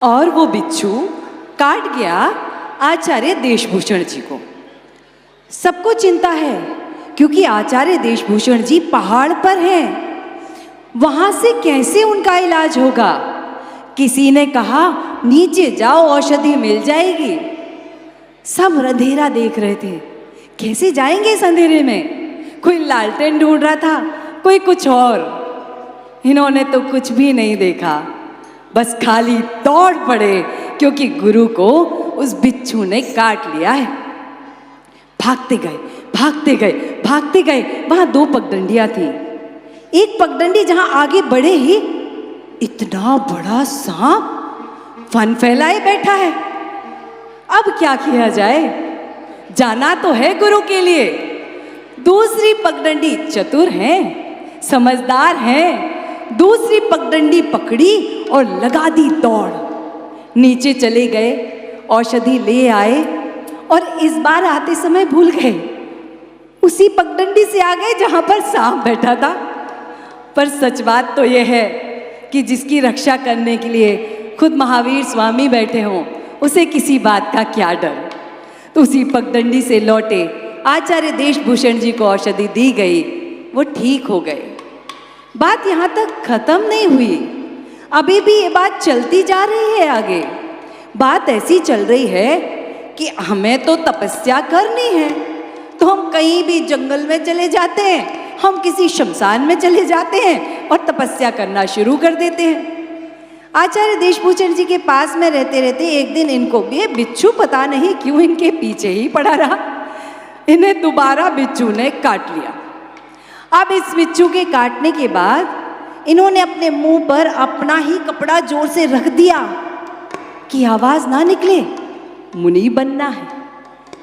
और वो बिच्छू काट गया आचार्य देशभूषण जी को। सबको चिंता है क्योंकि आचार्य देशभूषण जी पहाड़ पर हैं, वहां से कैसे उनका इलाज होगा। किसी ने कहा नीचे जाओ औषधि मिल जाएगी। सब अंधेरा देख रहे थे, कैसे जाएंगे इस अंधेरे में। कोई लालटेन ढूंढ रहा था, कोई कुछ और। इन्होंने तो कुछ भी नहीं देखा, बस खाली दौड़ पड़े क्योंकि गुरु को उस बिच्छू ने काट लिया है। भागते गए भागते गए भागते गए। वहां दो पगडंडियां थी। एक पगडंडी जहां आगे बढ़े ही इतना बड़ा सांप फन फैलाए बैठा है। अब क्या किया जाए, जाना तो है गुरु के लिए। दूसरी पगडंडी चतुर है, समझदार है। दूसरी पगडंडी पकड़ी और लगा दी दौड़। नीचे चले गए, औषधि ले आए और इस बार आते समय भूल गए। उसी पगडंडी से आ गए जहां पर सांप बैठा था। पर सच बात तो यह है कि जिसकी रक्षा करने के लिए खुद महावीर स्वामी बैठे हों, उसे किसी बात का क्या डर। तो उसी पगडंडी से लौटे आचार्य देशभूषण जी को औषधि दी गई, वो ठीक हो गए। बात यहाँ तक खत्म नहीं हुई, अभी भी ये बात चलती जा रही है आगे। बात ऐसी चल रही है कि हमें तो तपस्या करनी है, तो हम कहीं भी जंगल में चले जाते हैं, हम किसी शमशान में चले जाते हैं और तपस्या करना शुरू कर देते हैं। आचार्य देशभूषण जी के पास में रहते रहते एक दिन इनको भी बिच्छू पता नहीं क्यों इनके पीछे ही पड़ा रहा। इन्हें दोबारा बिच्छू ने काट लिया। अब इस बिच्छू के काटने के बाद इन्होंने अपने मुंह पर अपना ही कपड़ा जोर से रख दिया कि आवाज ना निकले। मुनि बनना है,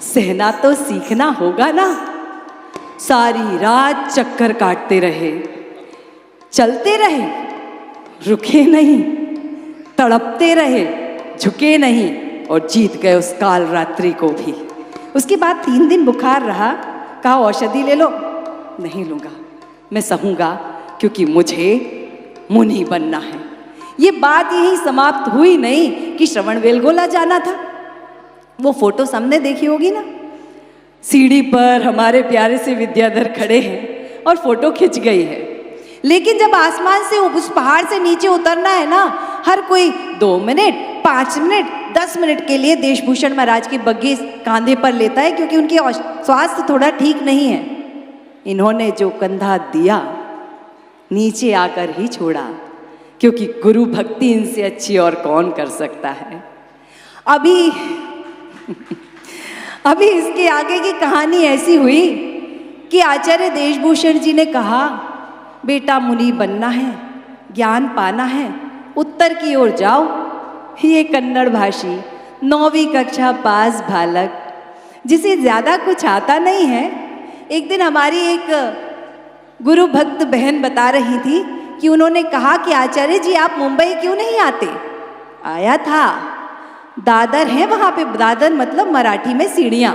सहना तो सीखना होगा ना। सारी रात चक्कर काटते रहे, चलते रहे, रुके नहीं, तड़पते रहे, झुके नहीं और जीत गए उस काल रात्रि को भी। उसके बाद 3 दिन बुखार रहा। कहा औषधि ले लो। नहीं लूंगा, मैं सहूंगा क्योंकि मुझे मुनि बनना है। ये बात यही समाप्त हुई नहीं कि श्रवणबेलगोला जाना था। वो फोटो सामने देखी होगी ना, सीढ़ी पर हमारे प्यारे से विद्याधर खड़े हैं और फोटो खिंच गई है। लेकिन जब आसमान से उस पहाड़ से नीचे उतरना है ना, हर कोई 2 मिनट, 5 मिनट, 10 मिनट के लिए देशभूषण महाराज की बग्घी कांधे पर लेता है क्योंकि उनकी स्वास्थ्य थोड़ा ठीक नहीं है। इन्होंने जो कंधा दिया नीचे आकर ही छोड़ा, क्योंकि गुरु भक्ति इनसे अच्छी और कौन कर सकता है। अभी इसके आगे की कहानी ऐसी हुई कि आचार्य देशभूषण जी ने कहा बेटा मुनि बनना है, ज्ञान पाना है, उत्तर की ओर जाओ। ये कन्नड़ भाषी 9वीं कक्षा पास बालक जिसे ज़्यादा कुछ आता नहीं है, एक दिन हमारी एक गुरु भक्त बहन बता रही थी कि उन्होंने कहा कि आचार्य जी आप मुंबई क्यों नहीं आते। आया था, दादर है वहाँ पे, दादर मतलब मराठी में सीढ़ियाँ,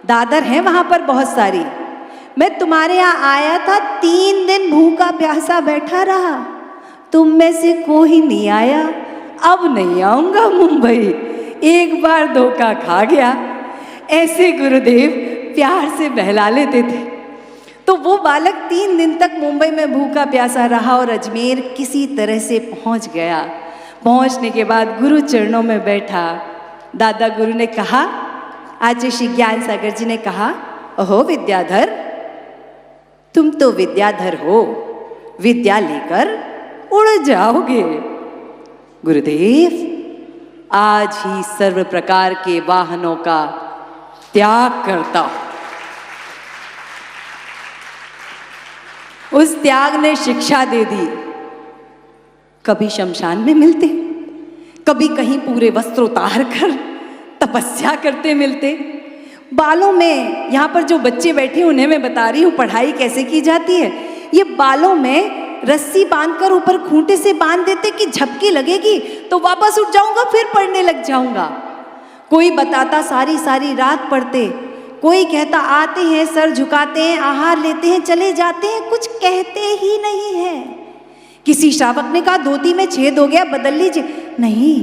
दादर हैं वहाँ पर बहुत सारी। मैं तुम्हारे यहाँ आया था, 3 दिन भूखा प्यासा बैठा रहा, तुम में से कोई नहीं आया। अब नहीं आऊँगा मुंबई, एक बार धोखा खा गया। ऐसे गुरुदेव प्यार से बहला लेते थे। तो वो बालक 3 दिन तक मुंबई में भूखा प्यासा रहा और अजमेर किसी तरह से पहुंच गया। पहुंचने के बाद गुरु चरणों में बैठा। दादा गुरु ने कहा, आचार्य श्री ज्ञान सागर जी ने कहा, ओहो विद्याधर, तुम तो विद्याधर हो, विद्या लेकर उड़ जाओगे। गुरुदेव आज ही सर्व प्रकार के वाहनों का त्याग करता हूं। उस त्याग ने शिक्षा दे दी। कभी शमशान में मिलते, कभी कहीं पूरे वस्त्र उतार कर तपस्या करते मिलते। बालों में, यहाँ पर जो बच्चे बैठे उन्हें मैं बता रही हूँ पढ़ाई कैसे की जाती है। ये बालों में रस्सी बांधकर ऊपर खूंटे से बांध देते कि झपकी लगेगी तो वापस उठ जाऊंगा, फिर पढ़ने लग जाऊंगा। कोई बताता सारी सारी रात पढ़ते, कोई कहता आते हैं सर झुकाते हैं, आहार लेते हैं, चले जाते हैं, कुछ कहते ही नहीं है। किसी श्रावक ने कहा धोती में छेद हो गया बदल लीजिए, नहीं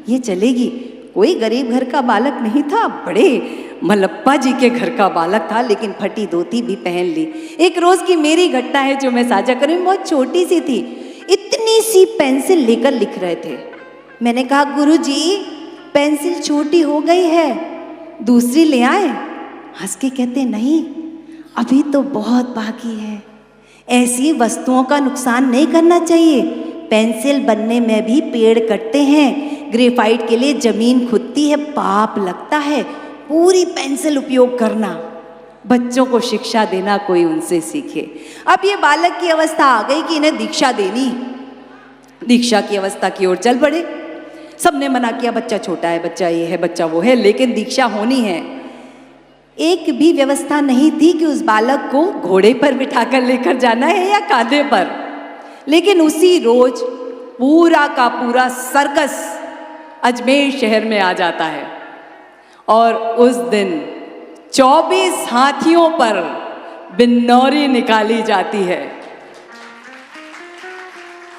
ये चलेगी। कोई गरीब घर का बालक नहीं था, बड़े मलप्पा जी के घर का बालक था, लेकिन फटी धोती भी पहन ली। एक रोज की मेरी घटना है जो मैं साझा करूँ, बहुत छोटी सी थी। इतनी सी पेंसिल लेकर लिख रहे थे। मैंने कहा गुरुजी पेंसिल छोटी हो गई है, दूसरी ले आए। हंस के कहते नहीं, अभी तो बहुत बाकी है। ऐसी वस्तुओं का नुकसान नहीं करना चाहिए। पेंसिल बनने में भी पेड़ कटते हैं, ग्रेफाइट के लिए जमीन खुदती है, पाप लगता है। पूरी पेंसिल उपयोग करना, बच्चों को शिक्षा देना कोई उनसे सीखे। अब ये बालक की अवस्था आ गई कि इन्हें दीक्षा देनी, दीक्षा की अवस्था की ओर चल पड़े। सबने मना किया, बच्चा छोटा है, बच्चा ये है, बच्चा वो है, लेकिन दीक्षा होनी है। एक भी व्यवस्था नहीं थी कि उस बालक को घोड़े पर बिठाकर लेकर जाना है या कांधे पर। लेकिन उसी रोज पूरा का पूरा सर्कस अजमेर शहर में आ जाता है और उस दिन 24 हाथियों पर बिन्नौरी निकाली जाती है।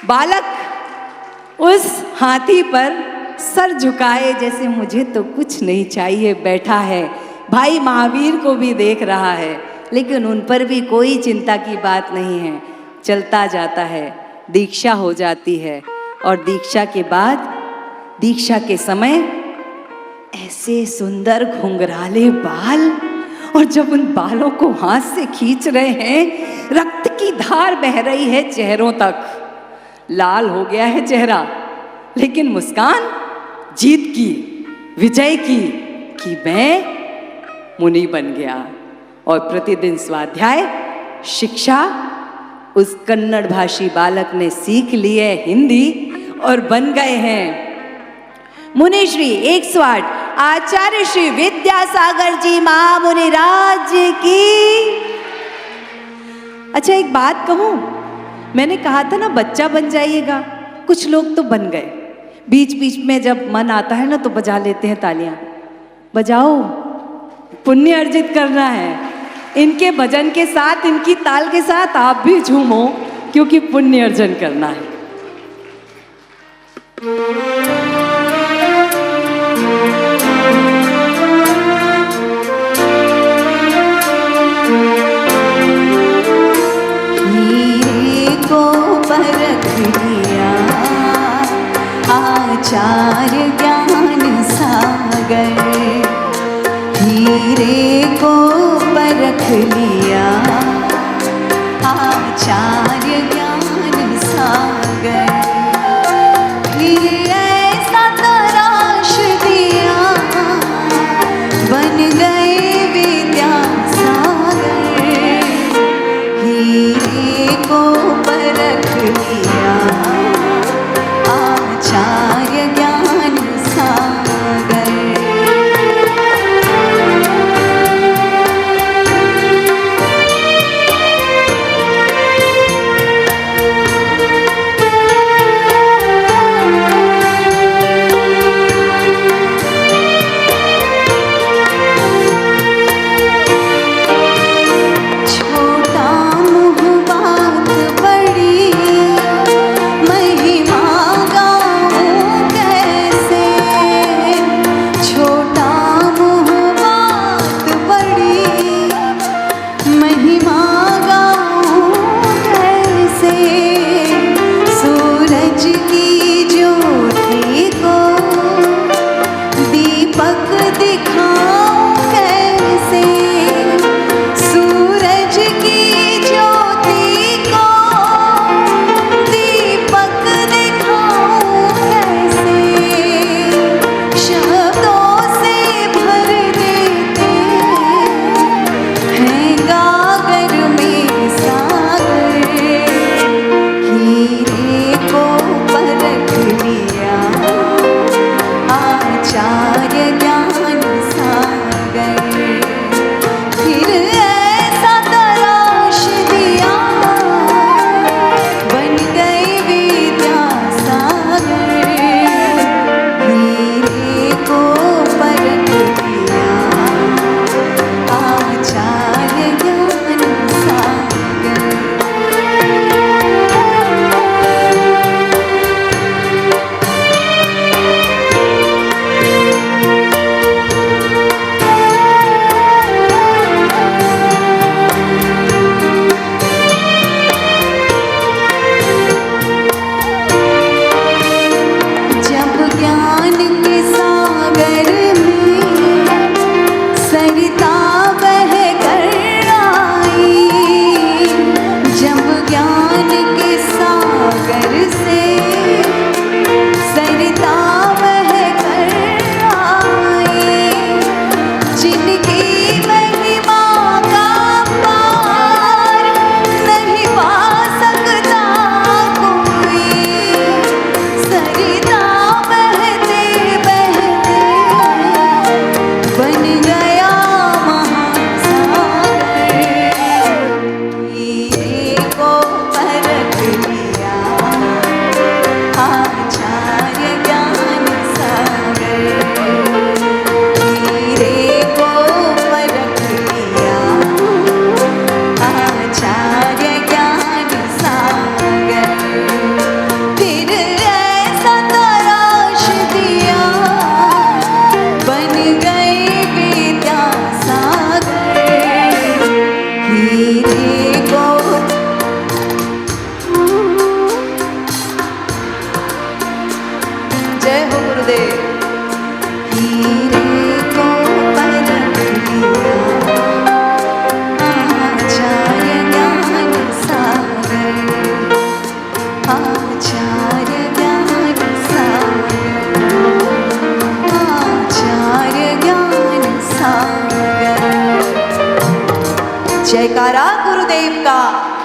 बालक उस हाथी पर सर झुकाए जैसे मुझे तो कुछ नहीं चाहिए बैठा है। भाई महावीर को भी देख रहा है, लेकिन उन पर भी कोई चिंता की बात नहीं है। चलता जाता है, दीक्षा हो जाती है और दीक्षा के बाद, दीक्षा के समय ऐसे सुंदर घुंघराले बाल, और जब उन बालों को हाथ से खींच रहे हैं, रक्त की धार बह रही है चेहरों तक। लाल हो गया है चेहरा, लेकिन मुस्कान जीत की, विजय की, कि मैं मुनि बन गया। और प्रतिदिन स्वाध्याय शिक्षा उस कन्नड़ भाषी बालक ने सीख ली है हिंदी, और बन गए हैं मुनि श्री 108 आचार्य श्री विद्यासागर जी महामुनि राज की। अच्छा एक बात कहूं, मैंने कहा था ना बच्चा बन जाइएगा, कुछ लोग तो बन गए। बीच बीच में जब मन आता है ना तो बजा लेते हैं तालियां। बजाओ, पुण्य अर्जित करना है। इनके भजन के साथ, इनकी ताल के साथ आप भी झूमो, क्योंकि पुण्य अर्जन करना है। हीरे को परख लिया आचार्य ज्ञान सागर, हीरे को परख लिया आचार्य ज्ञान सागर। फिर ऐसा तराश दिया, बन गए विद्यासागर। हीरे को परख लिया आचार्य ज्ञान सागर। ज्ञान के सागर में सरिता बह कर आई, जब ज्ञान के सागर से सरिता बह कर आई, जिनकी महिमा का पार नहीं पा सकता कोई, सरिता बहते बहते बन गया महासागर। हीरे को परख लिया आचार्य ज्ञान सागर, हीरे को परख लिया आचार्य ज्ञान सागर। फिर ऐसा तराश दिया बन गए विद्यासागर, हीरे को जय हो गुरुदेव।